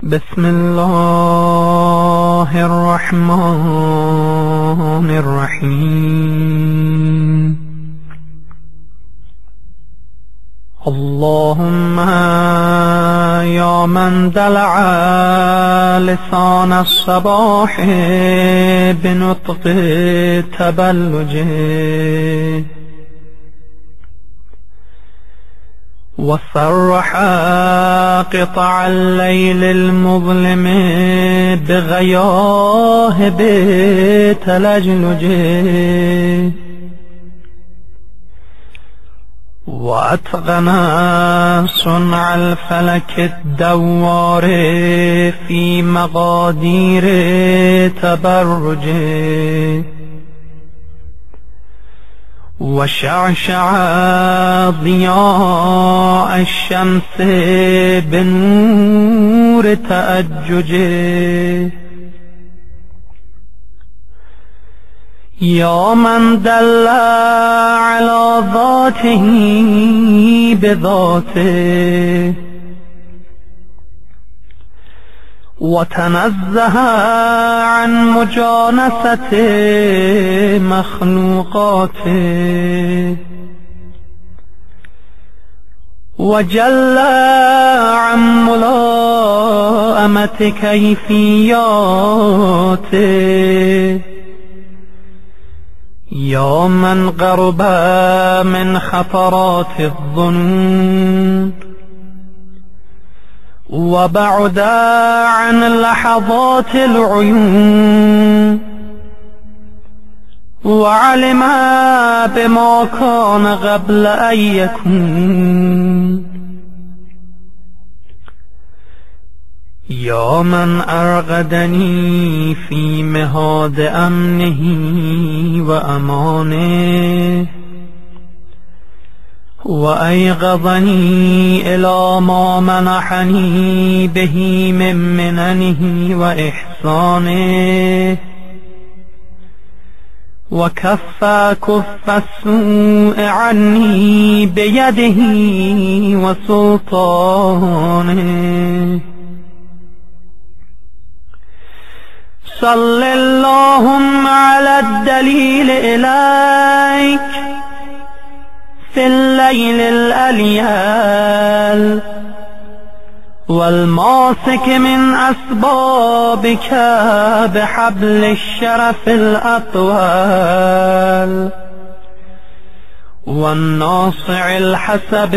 بسم الله الرحمن الرحيم. اللهم يا من دلع لسان الصباح بنطق تبلجه وصرح قطع الليل المظلم بغياهب تلجلجه وأتقن صنع الفلك الدوار في مقادير تبرجه وشعشع ضياء الشمس بنور تأججه يا من دل على ذاته بذاته وتنزه عن مجانسة مخلوقاته وجل عن ملائمة كيفياته يا من قرب من خطرات الظنون وبعد عن لحظات العيون وعلم بما كان قبل أن يكون يا من أرغدني في مهاد أمنه وأمانه وأيقظني إلى ما منحني به من مننه وإحسانه وكف السوء عني بيده وسلطانه صل اللهم على الدليل إليك في الليل الأليال والماسك من أسبابك بحبل الشرف الأطوال والناصع الحسب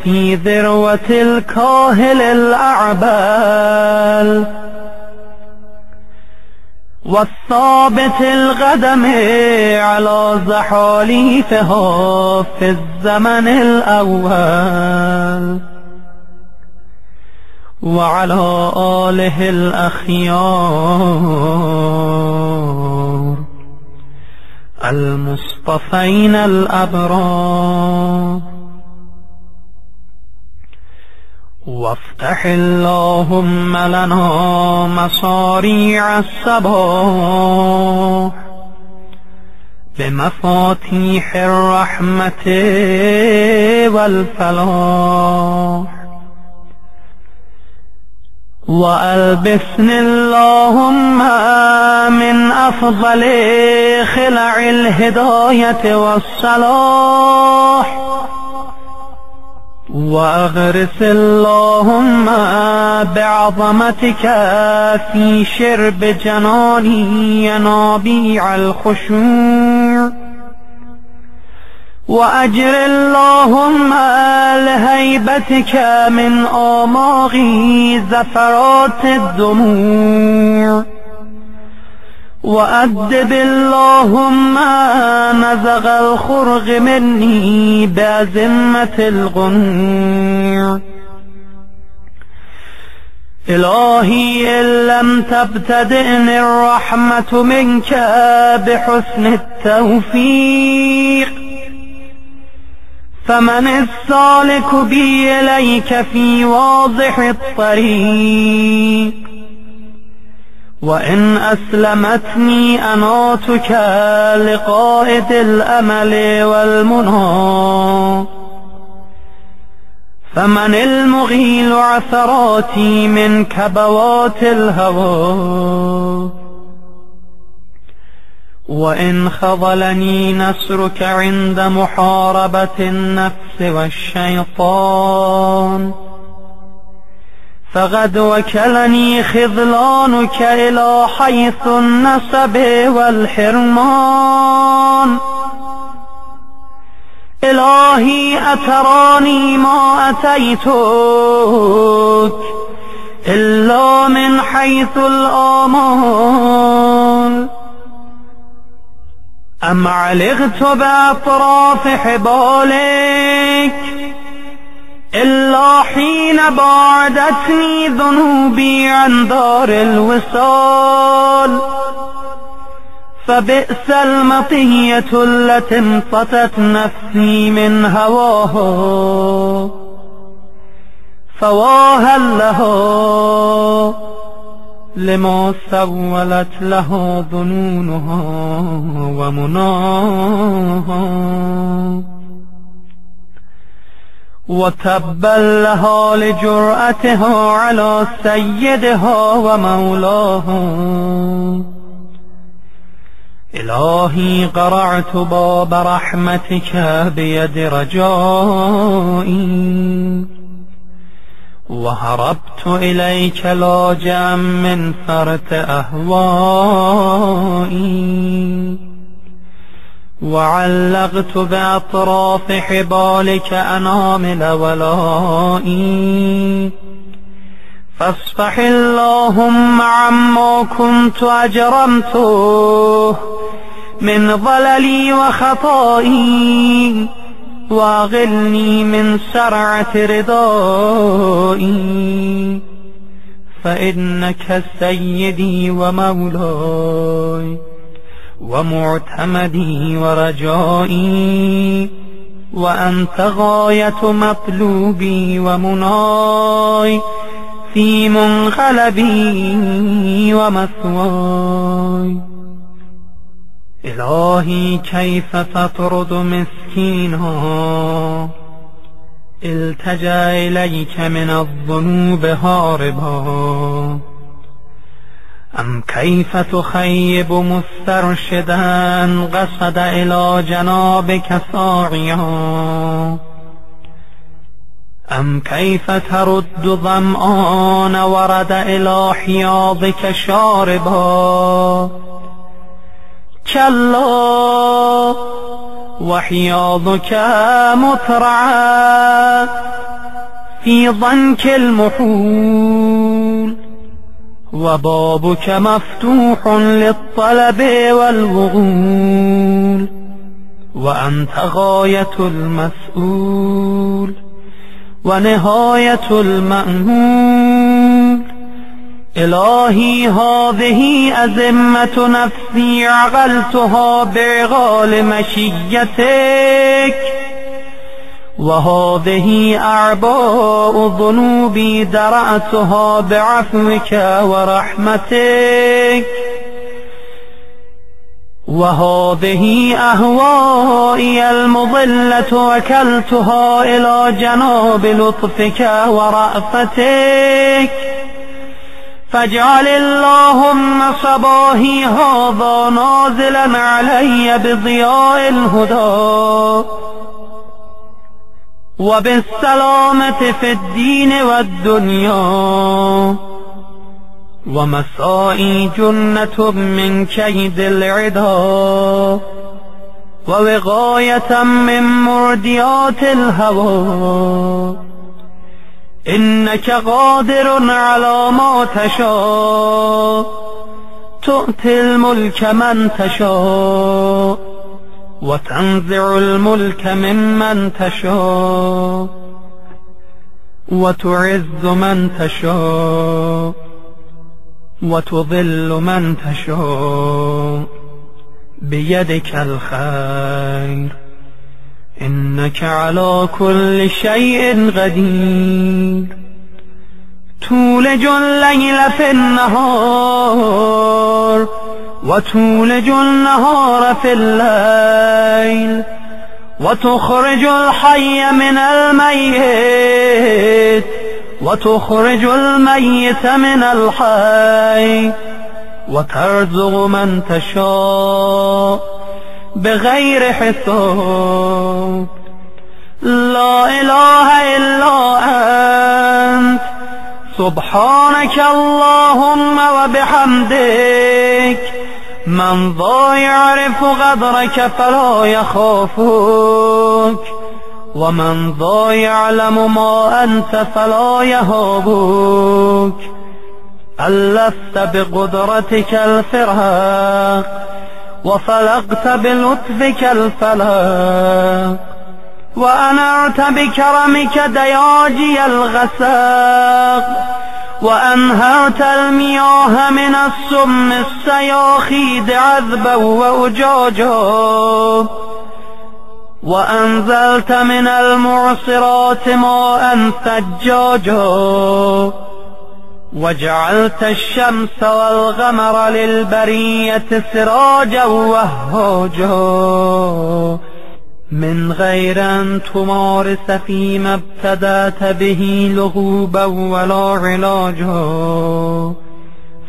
في ذروة الكاهل الأعبال والثابت القدم على زحاليفها في الزمن الأول وعلى آله الأخيار المصطفين الأبرار وافتح اللهم لنا مصاريع الصباح بمفاتيح الرحمة والفلاح وألبسني اللهم من أفضل خلع الهداية والصلاح وأغرس اللهم بعظمتك في شرب جناني ينابيع الخشوع وأجر اللهم لهيبتك من آماغي زفرات الدموع وأدب اللهم نزغ الخرق مني بأزمة الغنوع إلهي إن لم تبتدئني الرحمة منك بحسن التوفيق فمن السالك بي إليك في واضح الطريق وإن أسلمتني أناتك لقائد الأمل والمنى فمن المغيل عثراتي من كبوات الهوى وإن خذلني نصرك عند محاربة النفس والشيطان فقد وكلني خذلانك إلى حيث النسب والحرمان إلهي أتراني ما أتيتك إلا من حيث الآمال أم علقت بأطراف حبالك إلا حين بعدتني ذنوبي عن دار الوصال فبئس المطية التي انصتت نفسي من هواها فواها لها لما سولت لها ظنونها ومناها وتبا لها لجرأتها على سيدها ومولاها إلهي قرعت باب رحمتك بيد رجائي وهربت إليك لاجئا من فرط أهوائي وعلقت بأطراف حبالك أنامل ولائي فاصفح اللهم عما كنت أجرمته من ضللي وخطائي واغلني من سرعة رضائي فإنك سيدي ومولاي ومعتمدي ورجائي وأنت غاية مطلوبي ومناي في منقلبي ومثواي إلهي كيف تطرد مسكينا التجأ إليك من الذنوب هاربا أم كيف تخيب مسترشدا قصد إلى جنابك ساعيا أم كيف ترد ظمآن ورد إلى حياضك شاربا كلا وحياضك مترعى في ضنك المحول وبابك مفتوح للطلب والوغول وأنت غاية المسؤول ونهاية المأمول إلهي هذه أزمة نفسي عقلتها بعقال مشيتك وهذه أعباء ذنوبي درأتها بعفوك ورحمتك وهذه أهوائي المضلة وكلتها إلى جناب لطفك ورأفتك فاجعل اللهم صباحي هذا نازلا علي بضياء الهدى وبالسلامة في الدين والدنيا ومسائي جنة من كيد العدا ووقاية من مرديات الهوى إنك قادر على ما تشاء تؤتي الملك من تشاء وتنزع الملك ممن تشاء وتعز من تشاء وتضل من تشاء بيدك الخير إنك على كل شيء قدير تولج الليل في النهار وتولج النهار في الليل وتخرج الحي من الميت وتخرج الميت من الحي وترزق من تشاء بغير حساب. لا إله إلا أنت سبحانك اللهم وبحمدك. من ذا يعرف قدرك فلا يخافك، ومن ذا يعلم ما أنت فلا يهابك. ألفت بقدرتك الفراق وفلقت بلطفك الفلاق، وأنعت بكرمك دياجي الغساق، وأنهرت المياه من السم السياخيد عذبا وأجاجا، وأنزلت من المعصرات ماء ثجاجا، وجعلت الشمس والقمر للبرية سراجا وهاجا، من غير أن تمارس فيما ابتدأت به لغوبا ولا علاجا.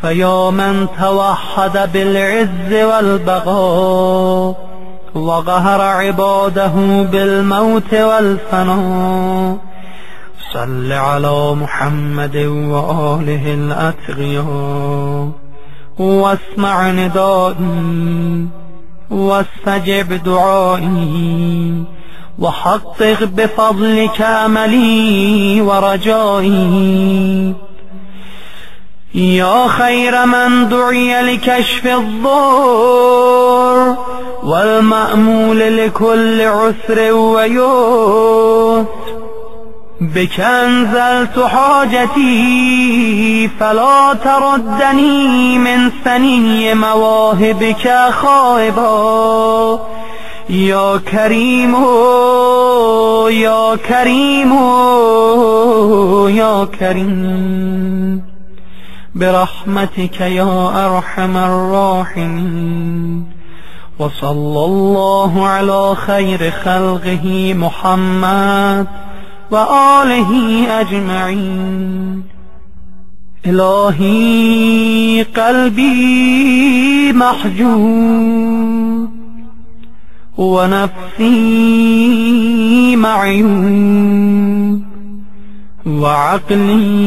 فيا من توحد بالعز والبقاء وقهر عباده بالموت والفناء، صل على محمد وآله الأتقياء، واسمع ندائي واستجب دعائي، وحقق بفضلك أملي ورجائي. يا خير من دعي لكشف الضر والمأمول لكل عسر ويسر، بك أنزلت حاجتي فلا تردني من ثني مواهبك خائبا. يا كريم يا كريم يا كريم، برحمتك يا أرحم الراحمين. وصلى الله على خير خلقه محمد وآله أجمعين. إلهي قلبي محجوب ونفسي معيوب وعقلي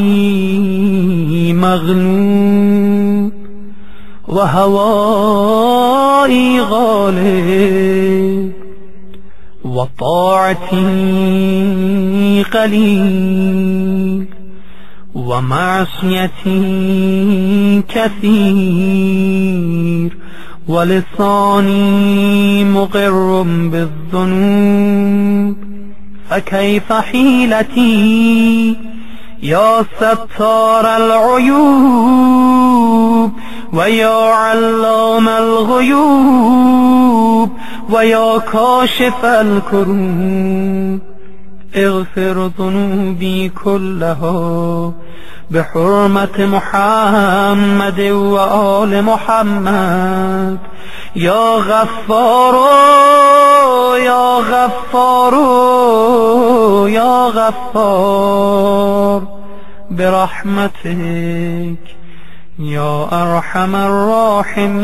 مغلوب وهوائي غالب وطاعتي قليل ومعصيتي كثير ولساني مقر بالذنوب، فكيف حيلتي يا ستار العيوب ويا علام الغيوب ويا كاشف الكروب. اغفر ذنوبي كلها بحرمة محمد وآل محمد. يا غفار يا غفار يا غفار، برحمتك يا أرحم الراحمين.